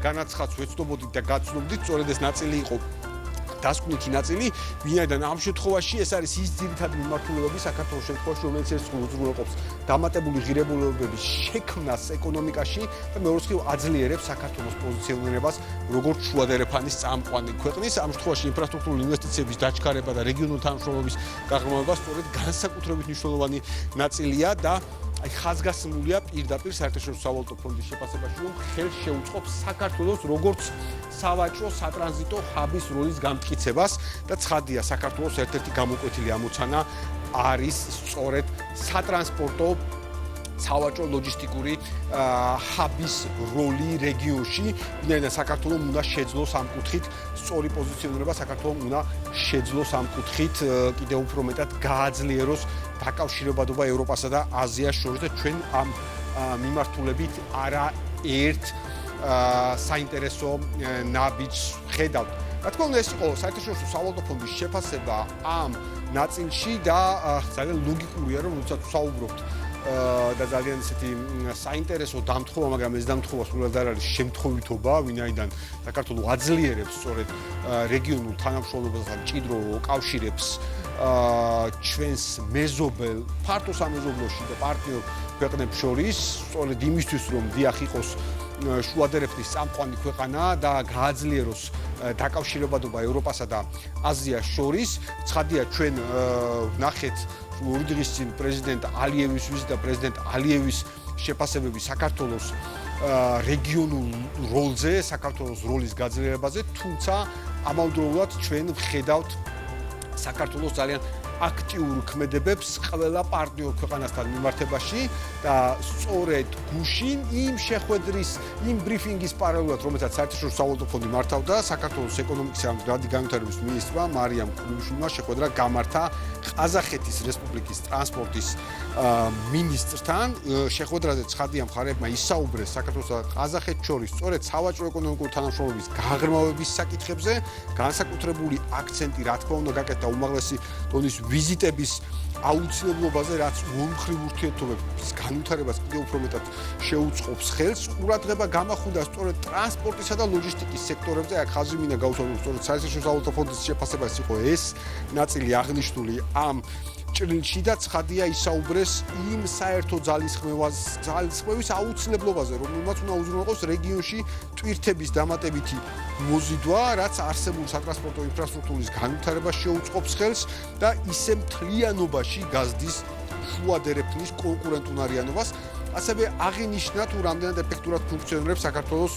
განაცხადს ვეცნობოდით და გაცნობდით, სწორედ ეს ნაწილი იყო დასკვნითი ნაწილი, ვინაიდან ამ შემთხვევაში ეს არის ის ძირითადი მიმართულებები საქართველოს შემთხვევაში, რომელიც უზრუნველყოფს დამატებული ღირებულებების შექმნას ეკონომიკაში და მეორე მხრივ აძლიერებს საქართველოს პოზიციონირებას როგორც შუადერეფანის წამყვანი ქვეყნის. ამ შემთხვევაში ინფრასტრუქტურული ინვესტიციების დაჩქარება და რეგიონული თანამშრომლობის გაღრმავება სწორედ განსაკუთრებით მნიშვნელოვანი ნაწილია და აი ხაზგასმულია პირდაპირ საერთაშორისო სავალუტო ფონდის შეფასებაში, რომ ხელს შეუწყობს საქართველოს როგორც სავაჭრო სატრანზიტო ჰაბის როლის გამტკიცებას და ცხადია საქართველოს ერთ-ერთი გამოკვეთილი ამოცანა არის სწორედ სატრანსპორტო სავაჭრო ლოჯისტიკური ჰაბის როლი რეგიონში, ვინაიდან საქართველოს უნდა შეძლოს ამ კუთხით სწორი პოზიციონირება, საქართველოს უნდა შეძლოს ამ კუთხით კიდევ უფრო მეტად გააძლიეროს დაკავშირებადობა ევროპასა და აზიას შორის და ჩვენ ამ მიმართულებით არაერთ საინტერესო ნაბიჯს ხედავთ. რა თქმა უნდა, ეს იყო საერთაშორისო სავალუტო ფონდის შეფასება ამ ნაწილში და ძალიან ლოგიკურია, რომ როდესაც ვსაუბრობთ და ძალიან ისეთი საინტერესო დამთხოვა, მაგრამ ეს დამთხოვა სულად არ არის შემთხვევითობა, ვინაიდან საქართველოს აძლიერებს სწორედ რეგიონულ თანამშრომლობას და მჭიდრო კავშირებს ჩვენს მეზობელ ფართო სამეზობლოში და პარტნიორ ქვეყნებს შორის, სწორედ იმისთვის, რომ დიახ იყოს შუადერეფნის წამყვანი ქვეყანა და გააძლიეროს დაკავშირებადობა ევროპასა და აზიას შორის. ცხადია, ჩვენ ვნახეთ ორი დღის წინ პრეზიდენტ ალიევის ვიზიტი და პრეზიდენტ ალიევის შეფასებები საქართველოს რეგიონულ როლზე, საქართველოს როლის გაძლიერებაზე, თუმცა ამავდროულად ჩვენ ვხედავთ საქართველოს ძალიან აქტიურ ქმედებებს ყველა პარტნიორ ქვეყანასთან მიმართებაში და სწორედ გუშინ იმ შეხვედრის, იმ ბრიფინგის პარალელურად, რომელსაც საერთაშორისო სავალუტო ფონდი მართავდა, საქართველოს ეკონომიკის და მდგრადი განვითარების მინისტრმა მარიამ კულიშვილმა შეხვედრა გამართა ყაზახეთის რესპუბლიკის ტრანსპორტის მინისტრთან. შეხვედრაზე ცხადია მხარეებმა ისაუბრეს საქართველოს და ყაზახეთს შორის სწორედ სავაჭრო ეკონომიკური თანამშრომლობის გაღრმავების საკითხებზე, განსაკუთრებული აქცენტი რა თქმა უნდა გაკეთდა უმაღლესი დონის ვიზიტების აუცილებლობაზე, რაც ორმხრივ ურთიერთობების განვითარებას კიდევ უფრო მეტად შეუწყობს ხელს. ყურადღება გამახვილდა სწორედ ტრანსპორტისა და ლოჯისტიკის სექტორებზე. აქ ხაზი მინდა გავუსვამო, სწორედ საერთაშორისო სავალუტო ფონდის შეფასებას იყო ეს ნაწილი აღნიშნული ამ ჭრილში და ცხადია ისაუბრეს იმ საერთო ძალისხმევის აუცილებლობაზე, რომელმაც უნდა უზრუნველყოს რეგიონში ტვირთების დამატებითი მოზიდვა, რაც არსებულ სატრანსპორტო ინფრასტრუქტურის განვითარებას შეუწყობს ხელს და ისე მთლიანობაში გაზდის შუადერეფნის კონკურენტუნარიანობას. ასევე აღინიშნა თუ რამდენად ეფექტურად ფუნქციონირებს საქართველოს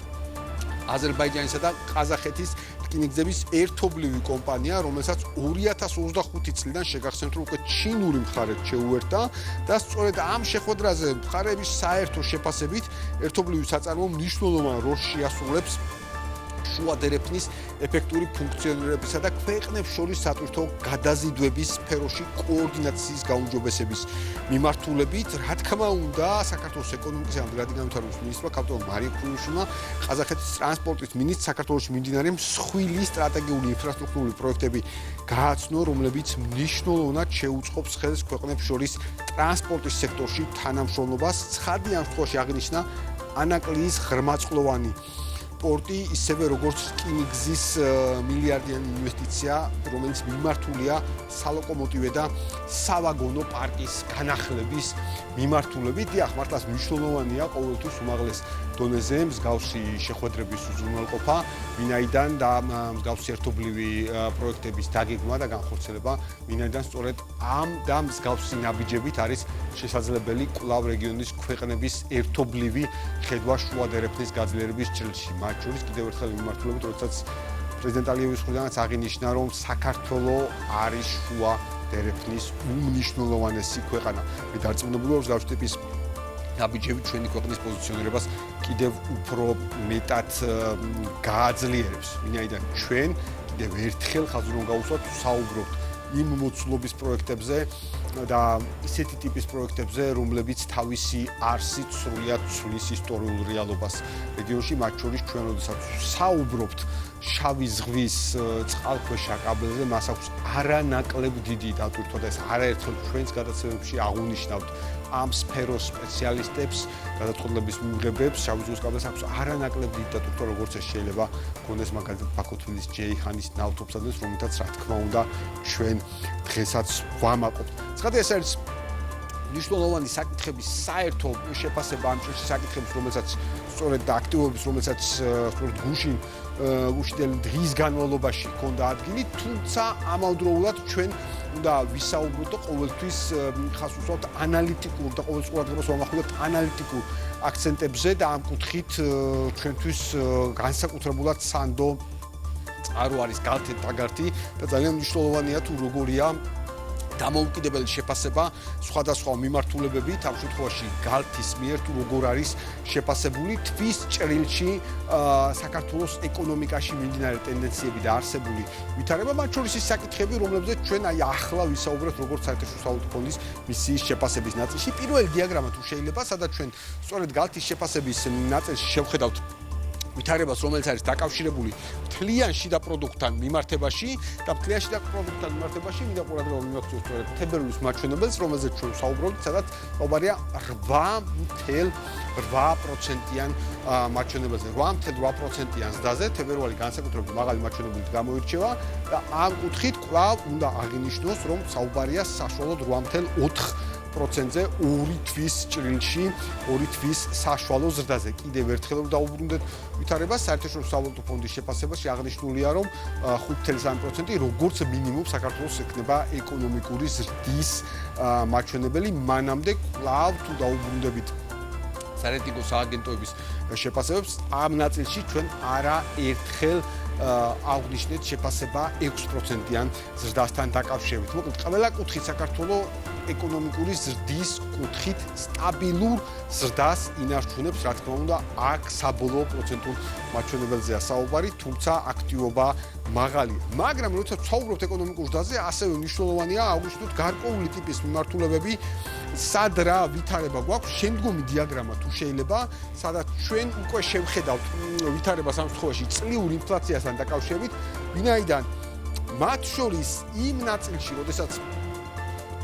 აზერბაიჯანისა და ყაზახეთის რკინიგზების ერთობლივი კომპანია, რომელსაც 2025 წლიდან შეგახსენებთ, რომ უკვე ჩინური მხარე შეუერთდა და სწორედ ამ შეხვედრაზე მხარეების საერთო შეფასებით ერთობლივი საწარმო მნიშვნელოვან როლს შეასრულებს შუა დერეფნის ეფექტური ფუნქციონირებისა და ქვეყნებს შორის სატვირთო გადაზიდვების სფეროში კოორდინაციის გაუმჯობესების მიმართულებით, რა თქმა უნდა, საქართველოს ეკონომიკის და მდგრადი განვითარების მინისტრმა ქალბატონ მარია ქრუმიშვილმა ყაზახეთის ტრანსპორტის მინისტრს საქართველოში მიმდინარე მსხვილი სტრატეგიული ინფრასტრუქტურული პროექტები გააცნო, რომლებიც მნიშვნელოვნად შეუწყობს ხელს ქვეყნებს შორის ტრანსპორტის სექტორში თანამშრომლობას. ცხადია ამ შემთხვევაში აღინიშნა ანაკლიის ღრმაწყლოვანი პორტი, ისევე როგორც რკინიგზის მილიარდიანი ინვესტიცია, რომელიც მიმართულია სალოკომოტივე და სავაგონო პარკის განახლების მიმართულებით. დიახ, მართლაც მნიშვნელოვანია ყოველთვის უმაღლეს დონეზე მსგავსი შეხვედრების უზრუნველყოფა, ვინაიდან და მსგავსი ერთობლივი პროექტების დაგეგმა და განხორციელება, ვინაიდან სწორედ ამ და მსგავსი ნაბიჯებით არის შესაძლებელი კვლავ რეგიონის ქვეყნების ერთობლივი ხედვა შუა დერეფნის გაძლიერების ჭრილში. მათ შორის კიდევ ერთხელ მიმართულებით, როდესაც პრეზიდენტ ალიევის მხრიდანაც აღინიშნა, რომ საქართველოს არის შუა დერეფნის უმნიშვნელოვანესი ქვეყანა. მე დარწმუნებული ვარ, მსგავსი ტიპის ნაბიჯები ჩვენი ქვეყნის პოზიციონირებას კიდევ უფრო მეტად გააძლიერებს, ვინაიდან ჩვენ კიდევ ერთხელ ხაზი რომ გავუსვათ, საუბრობთ იმ მოცულობის პროექტებზე და ისეთი ტიპის პროექტებზე, რომლებიც თავისი არსით სრულიად ცვლის ისტორიულ რეალობას რეგიონში, მათ შორის ჩვენ როდესაც საუბრობთ შავი ზღვის წყალქვეშა კაბელზე, მას აქვს არანაკლებ დიდი დატვირთვა და ეს არაერთხელ ჩვენს გადაცემებში აღუნიშნავთ ამ სფეროს სპეციალისტებს, გადაწყვეტილების მიღებებს, შავი ზღვის კაბელს აქვს არანაკლებ დიდი დატვირთვა, როგორც ეს შეიძლება გქონდეს მაგალითად ბაქო-თბილისის ჯეიჰანის ნავთობსადენს, რომელთაც რა თქმა უნდა ჩვენ დღესაც ვამაყობთ. ცხადია, ეს არის მნიშვნელოვანი საკითხების საერთო შეფასება ამ ჭრილში საკითხების, რომელსაც სწორედ და აქტივობების, რომელსაც სწორედ გუშინდელი დღის განმავლობაში ჰქონდა ადგილი, თუმცა ამავდროულად ჩვენ უნდა ვისაუბროთ და ყოველთვის ხაზს ვუსვამთ ანალიტიკურ და ყოველთვის ყურადღებას ვამახვილებთ ანალიტიკურ აქცენტებზე და ამ კუთხით ჩვენთვის განსაკუთრებულად სანდო წყარო არის გალთე-ტაგარტი და ძალიან მნიშვნელოვანია თუ როგორია დამოუკიდებელი შეფასება სხვადასხვა მიმართულებებით, ამ შემთხვევაში გალთის მიერ თუ როგორ არის შეფასებული თვის ჭრილში საქართველოს ეკონომიკაში მიმდინარე ტენდენციები და არსებული ვითარება, მათ შორის ის საკითხები, რომლებზეც ჩვენ აი ახლა ვისაუბრებთ როგორც საერთაშორისო ვალუტის ფონდის მისიის შეფასების ნაწილში. პირველი დიაგრამა თუ შეიძლება, სადაც ჩვენ სწორედ გალთის შეფასების ნაწილში შევხედავთ ვითარებას, რომელიც არის დაკავშირებული მთლიან შიდა პროდუქტთან მიმართებაში და მთლიან შიდა პროდუქტთან მიმართებაში მინდა ყურადღება მიმოქცევთ სწორედ თებერვლის მაჩვენებელს, რომელზეც ჩვენ ვსაუბრობთ, სადაც საუბარია 8.8%-იან მაჩვენებელზე, 8.8%-იან ზდაზე. თებერვალი განსაკუთრებით მაღალი მაჩვენებელით გამოირჩევა და ამ კუთხით კვლავ უნდა აღინიშნოს, რომ საუბარია საშუალოდ 8.4%-ზე ორი თვის ჭრილში, ორი თვის საშუალო ზრდაზე. კიდევ ერთხელ დავუბრუნდეთ ვითარებას, საერთაშორისო ვალუტის ფონდის შეფასებაში აღნიშნულია, რომ 5.3% როგორც მინიმუმ საქართველოს ექნება ეკონომიკური ზრდის მაჩვენებელი, მანამდე კვლავ თუ დავუბრუნდებით სარეიტინგო სააგენტოების შეფასებებს, ამ ნაწილში ჩვენ არაერთხელ აღნიშნეთ შეფასება 6%-იან ზრდასთან დაკავშირებით. მოკლედ, ყველა კუთხით საქართველოს ეკონომიკური ზრდის კუთხით სტაბილურ ზრდას ინარჩუნებს, რა თქმა უნდა, აქ საბოლოო პროცენტულ მაჩვენებელზეა საუბარი, თუმცა აქტივობა მაღალია. მაგრამ როცა ვსაუბრობთ ეკონომიკურ ზრდაზე, ასევე მნიშვნელოვანია აღვნიშნოთ გარკვეული ტიპის მიმართულებები, სად რა ვითარება გვაქვს, შემდგომი დიაგრამა თუ შეიძლება, სადაც ჩვენ უკვე შევხედავთ ვითარებას ამ შემთხვევაში წლიურ ინფლაციასთან დაკავშირებით, ვინაიდან მათ შორის იმ ნაწილში, როდესაც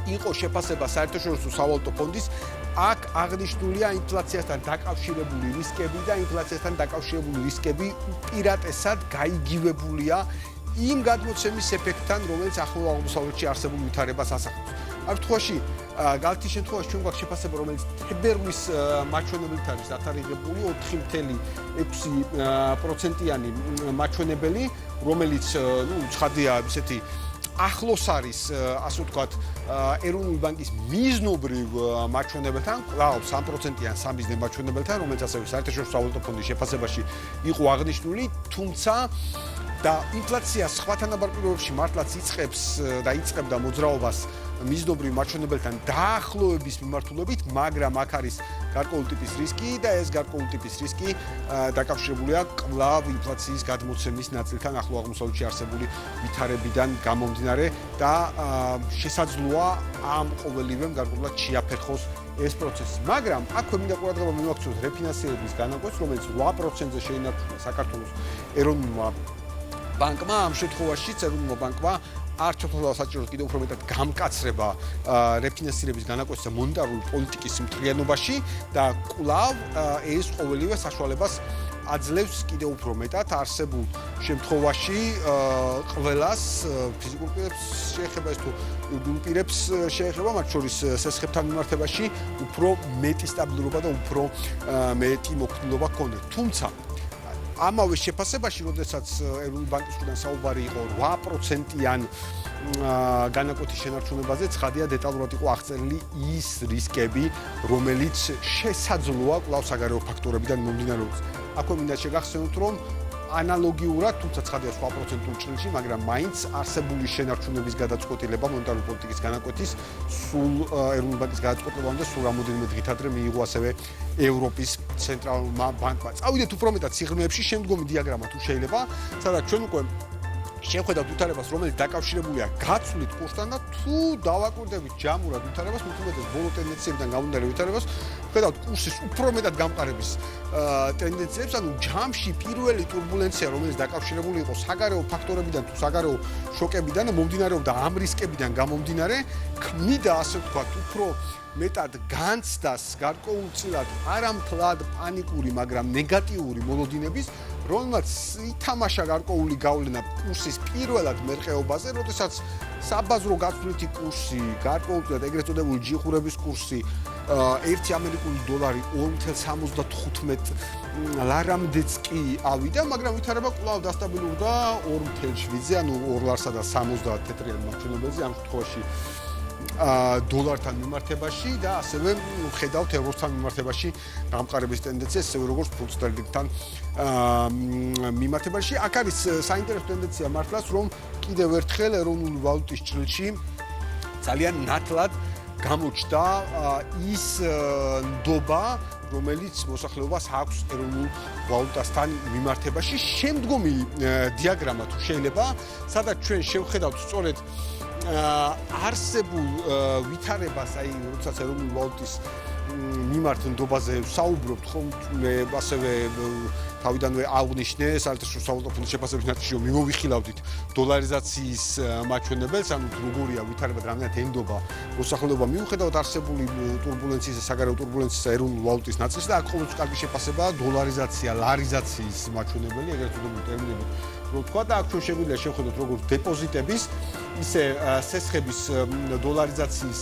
იყო შეფასება საერთაშორისო სავალუტო ფონდის, აქ აღნიშნულია ინფლაციასთან დაკავშირებული რისკები და ინფლაციასთან დაკავშირებული რისკები პირატესად გაიგივებულია იმ გადმოცემის ეფექტთან, რომელიც ახლო აღმოსავლეთში არსებულ ვითარებას ასახავს. ამ შემთხვევაში გალთის შემთხვევაში ჩვენ გვაქვს შეფასება, რომელიც თებერვლის მაჩვენებლით არის დათარიღებული 4.6%-იანი მაჩვენებელი, რომელიც ცხადია ისეთი ახლოს არის, ასე ვთქვათ, ეროვნული ბანკის მიზნობრივ მაჩვენებელთან, კვლავ 3%-იან სამიზნე მაჩვენებელთან, რომელიც ასევე საერთაშორისო სავალუტო ფონდის შეფასებაში იყო აღნიშნული, თუმცა და ინფლაცია სხვა თანაბარ პირობებში მართლაც იწყებს და იწყებდა მოძრაობას მიზნობრივ მაჩვენებელთან დაახლოების მიმართულებით, მაგრამ აქ არის გარკვეული ტიპის რისკი და ეს გარკვეული ტიპის რისკი დაკავშირებულია კვლავ ინფლაციის გადმოცემის ნაწილთან ახლო აღმოსავლეთში არსებული ვითარებიდან გამომდინარე და შესაძლოა ამ ყოველივემ გარკვეულად შეაფერხოს ეს პროცესი. მაგრამ აქვე მინდა ყურადღება მივაქციოთ რეფინანსირების განაკვეთს, რომელიც 8%-ზე შეინარჩუნა საქართველოს ეროვნულმა ბანკმა. ამ შემთხვევაშიც ეროვნულმა ბანკმა არ ჩათვალა საჭიროდ კიდევ უფრო მეტად გამკაცრება რეფინანსირების განაკვეთის და მონეტარული პოლიტიკის მთლიანობაში და კვლავ ეს ყოველივე საშუალებას აძლევს კიდევ უფრო მეტად არსებულ შემთხვევაში ყველას ფიზიკურ პირებს შეეხება ეს თუ იურიდიულ პირებს შეეხება, მათ შორის სესხებთან მიმართებაში უფრო მეტი სტაბილურობა და უფრო მეტი მოქნილობა გქონდეთ. თუმცა ამავე შეფასებაში, როდესაც ეროვნული ბანკის მხრიდან საუბარი იყო 8%-იან განაკვეთის შენარჩუნებაზე, ცხადია დეტალურად იყო აღწერილი ის რისკები, რომელიც შესაძლოა კვლავ საგარეო ფაქტორებიდან მომდინარეობს. აქვე მინდა შეგახსენოთ, რომ ანალოგიურად, თუმცა ცხადია 8%-ულ ჭრილში, მაგრამ მაინც არსებული შენარჩუნების გადაწყვეტილება მონეტარული პოლიტიკის განაკვეთის სულ ეროვნული ბანკის გადაწყვეტილებამ და სულ რამოდენიმე დღით ადრე მიიღო ასევე ევროპის ცენტრალურმა ბანკმა. წავიდეთ უფრო მეტად სიღრმეებში, შემდგომი დიაგრამა თუ შეიძლება, სადაც ჩვენ უკვე შევხედავთ ვითარებას, რომელიც დაკავშირებულია გაცვლით კურსთან და თუ დავაკვირდებით ჯამურად ვითარებას, მithumetes ბოლო ტენდენციებიდან გამომდინარე ვითარებას, ხედავთ კურსის უფრო მეტად გამყარების ტენდენციებს, ანუ ჯამში პირველი турბულენცია, რომელიც დაკავშირებული იყო საგარეო ფაქტორებიდან თუ საგარეო შოკებიდან და მომდინარეობდა ამ რისკებიდან გამომდინარე, ქმნიდა ასე ვთქვათ, უფრო მეტად განცდას გარკვეულწილად არამთლად პანიკური, მაგრამ ნეგატიური მოლოდინების, რომელმაც ითამაშა გარკვეული გავლენა კურსის პირველად მერყეობაზე, როდესაც საბაზრო გაცვლითი კურსი, გარკვეულწილად ეგრეთ წოდებული ჯიხურების კურსი, 1 ამერიკული დოლარი 2.75 ლარამდეც კი ავიდა, მაგრამ ვითარება კვლავ დასტაბილურდა 2.7-ზე, ანუ 2 ლარსა და 70 თეთრიან მაჩვენებელზე, ამ შემთხვევაში დოლართან მიმართებაში და ასევე ხედავთ ევროსთან მიმართებაში გამყარების ტენდენციას, ასევე როგორც ფუნტსთან მიმართებაში. აქ არის საინტერესო ტენდენცია მართლაც, რომ კიდევ ერთხელ ეროვნული ვალუტის ჭრილში ძალიან ნათლად გამოჩნდა ის ნდობა, რომელიც მოსახლეობას აქვს ეროვნულ ვალუტასთან მიმართებაში. შემდგომი დიაგრამა თუ შეიძლება, სადაც ჩვენ შევხედავთ სწორედ არსებულ ვითარებას, აი, როდესაც ეროვნული ვალუტის მიმართ ნდობაზე საუბრობთ, ხომ ასევე თავიდანვე აღნიშნე საერთაშორისო სავალუტო ფონდის შეფასების ნაწილში მიმოვიხილავდით დოლარიზაციის მაჩვენებელს, ანუ როგორია ვითარება და რამდენად ენდობა მოსახლეობა მიუხედავად არსებული турბულენციის, საგარეო турბულენციის ეროვნული ვალუტის ნაწილში და აქ ყოველთვის კარგი შეფასებაა დოლარიზაცია, ლარიზაციის მაჩვენებელი, ეგრეთ წოდებული ტერმინები რო თქვა და აქ ჩვენ შეგვიძლია შევხედოთ როგორც დეპოზიტების, ისე სესხების დოლარიზაციის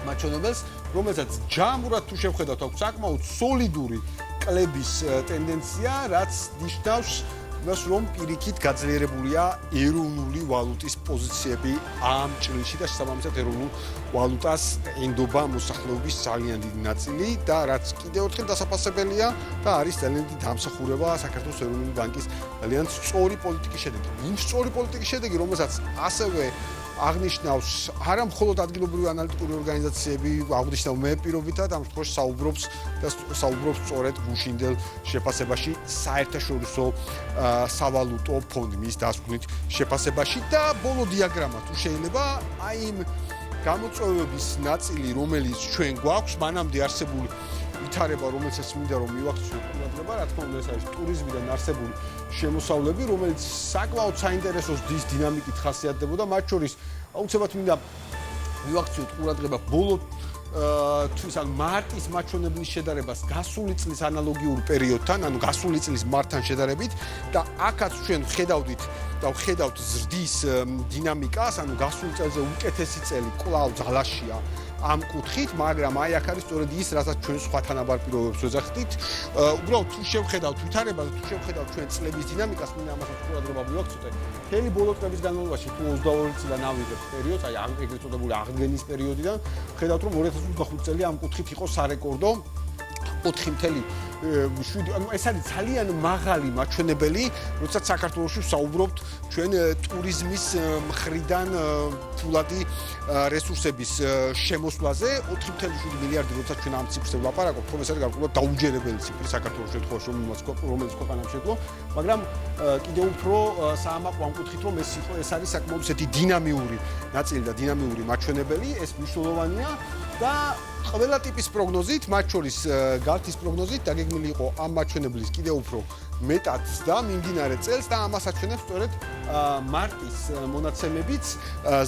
მაჩვენებელს, რომელსაც ჯამურად თუ შევხედავთ, აქვს საკმაოდ სოლიდური კლების ტენდენცია, რაც ნიშნავს იმას, რომ პირიქით გაძლიერებულია ეროვნული ვალუტის პოზიციები ამ ჭრილში და შესაბამისად ეროვნულ ვალუტას ენდობა მოსახლეობის ძალიან დიდი ნაწილი და რაც კიდევ ერთხელ დასაფასებელია და არის ძალიან დიდი დამსახურება საქართველოს ეროვნული ბანკის ძალიან სწორი პოლიტიკის შედეგი. იმ სწორი პოლიტიკის შედეგი, რომელსაც ასევე აღნიშნავს არა მხოლოდ ადგილობრივი ანალიტიკური ორგანიზაციები, აღნიშნავ მე პირობითად ამ შემთხვევაში საუბრობს სწორედ გუშინდელ შეფასებაში საერთაშორისო სავალუტო ფონდი მის დასკვნით შეფასებაში და ბოლო დიაგრამა თუ შეიძლება აი იმ გამოწვევების ნაწილი, რომელიც ჩვენ გვაქვს, მანამდე არსებული ვითარება, რომელსაც მინდა რომ მივაქციოთ ყურადღება, რა თქმა უნდა ეს არის ტურიზმიდან არსებული შემოსავლები, რომელიც საკმაოდ საინტერესო დის დინამიკით ხასიათდებოდა, მათ შორის აუცილებლად მინდა მივაქციოთ ყურადღება ბოლო თვის ან მარტის მაჩვენებლის შედარებას გასული წლის ანალოგიურ პერიოდთან, ანუ გასული წლის მარტთან შედარებით და აქაც ჩვენ ხედავთ ზრდის დინამიკას, ანუ გასული წელზე უკეთესი წელი კვლავ ძალაშია ამ კუთხით, მაგრამ აი აქ არის სწორედ ის, რასაც ჩვენ სხვა თანაბარ პირობებს ვეძახდით. უბრალოდ თუ შევხედავთ ვითარებას, თუ შევხედავთ ჩვენ წლების დინამიკას, მინდა ამასაც ყურადღება მივაქციოთ. მთელი ბოლო წლების განმავლობაში თუ 22 წლიდან ავიღებთ პერიოდს, აი ეგრეთ წოდებული აღდგენის პერიოდიდან, ხედავთ რომ 2025 წელი ამ კუთხით იყო სარეკორდო 4.7 ანუ ეს არის ძალიან მაღალი მაჩვენებელი, როდესაც საქართველოში ვსაუბრობთ ჩვენ ტურიზმის მხრიდან ფულადი რესურსების შემოსვლაზე 4.7 მილიარდი, როდესაც ჩვენ ამ ციფრზე ვლაპარაკობთ, ეს არის გარკვეულად დაუჯერებელი ციფრი საქართველოს შემთხვევაში, რომელიც ქვეყანამ შეძლო, მაგრამ კიდევ უფრო საამაყო ამ კუთხით, რომ ეს არის საკმაოდ ისეთი დინამიური ნაწილი და დინამიური მაჩვენებელი, ეს მნიშვნელოვანია და ყველა ტიპის პროგნოზით, მათ შორის გალთის პროგნოზით დაგეგმილი იყო ამ მაჩვენებლის კიდევ უფრო მეტად და მიმდინარე წელს და ამას აჩვენებს სწორედ მარტის მონაცემებიც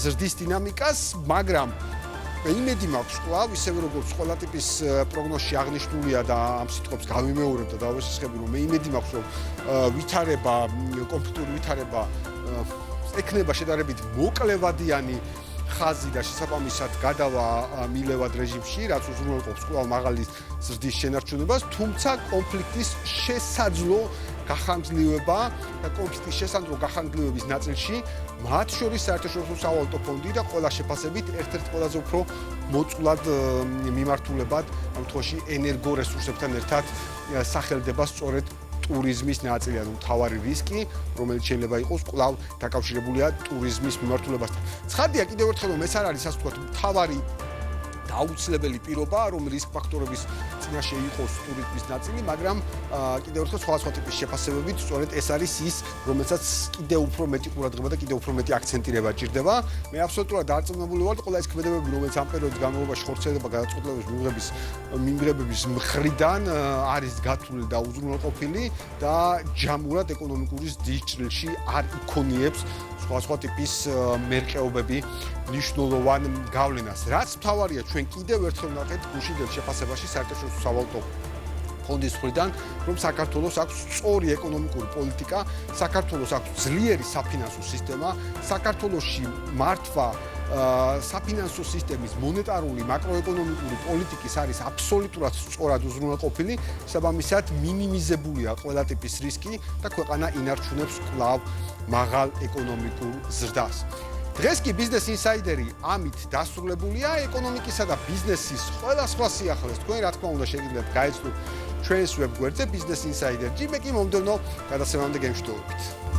ზრდის დინამიკას, მაგრამ იმედი მაქვს კვლავ ისევე როგორც ყველა ტიპის პროგნოზში აღნიშნულია და ამ სიტყვებს გავიმეორებ და დავესახები რომ მე იმედი მაქვს რომ ვითარება, კონფლიქტური ვითარება ექნება შედარებით მოკლევადიანი ხაზი და შესაბამისად გადავა მილევად რეჟიმში, რაც უზრუნველყოფს კვლავ მაღალი ზრდის შენარჩუნებას, თუმცა კონფლიქტის შესაძლო გახანგრძლივება და კონფლიქტის შესაძლო გახანგრძლივების ნაწილში, მათ შორის საერთაშორისო სავალუტო ფონდი და ყველა შეფასებით ერთ-ერთ ყველაზე უფრო მოწყვლად მიმართულებად ამ თვეში ენერგორესურსებთან ერთად სახელდება სწორედ ტურიზმის ნაწილი, ანუ მთავარი რისკი, რომელიც შეიძლება იყოს კვლავ დაკავშირებულია ტურიზმის მიმართულებასთან. ცხადია კიდევ ერთხელ რომ ეს არ არის ასე ვთქვათ მთავარი დაუცილებელი პირობა, რომ რისკ ფაქტორების წინაშე იყოს ტურიზმის ნაწილი, მაგრამ კიდევ ერთხელ სხვა ტიპის შეფასებებით სწორედ ეს არის ის, რომელსაც კიდევ უფრო მეტი ყურადღება და კიდევ უფრო მეტი აქცენტირება ჭირდება. მე აბსოლუტურად დარწმუნებული ვარ, ყველა ეს ქმედებები, რომელიც ამ პერიოდის განმავლობაში ხორციელდება გადაწყვეტილების მიღების მხრიდან არის გათვლილი და უზრუნველყოფილი და ჯამურად ეკონომიკური ზრდის ჭრილში არ იქონიებს სხვა ტიპის მერყეობები მნიშვნელოვან გავლენას. რაც მთავარია, ჩვენ კიდევ ერთხელ ნახეთ გუშინდელ შეფასებაში საერთაშორისო სავალუტო ფონდის მხრიდან, რომ საქართველოს აქვს სწორი ეკონომიკური პოლიტიკა, საქართველოს აქვს ძლიერი საფინანსო სისტემა, საქართველოში მართვა საფინანსო სისტემის მონეტარული მაკროეკონომიკური პოლიტიკის არის აბსოლუტურად სწორად უზრუნველყოფილი, საბამისად მინიმიზებულია ყველა ტიპის რისკი და ქვეყანა ინარჩუნებს კვლავ მაღალ ეკონომიკურ ზრდას. დღეს კი ბიზნეს ინსაიდერი ამით დასრულებულია, ეკონომიკისა და ბიზნესის ყველა სხვა სიახლეს თქვენ რა თქმა უნდა შეგიძლიათ გაეცნოთ ჩვენს ვებგვერდზე Business Insider-ში, მე კი მომდევნო გადაცემამდე გემშვიდობებით.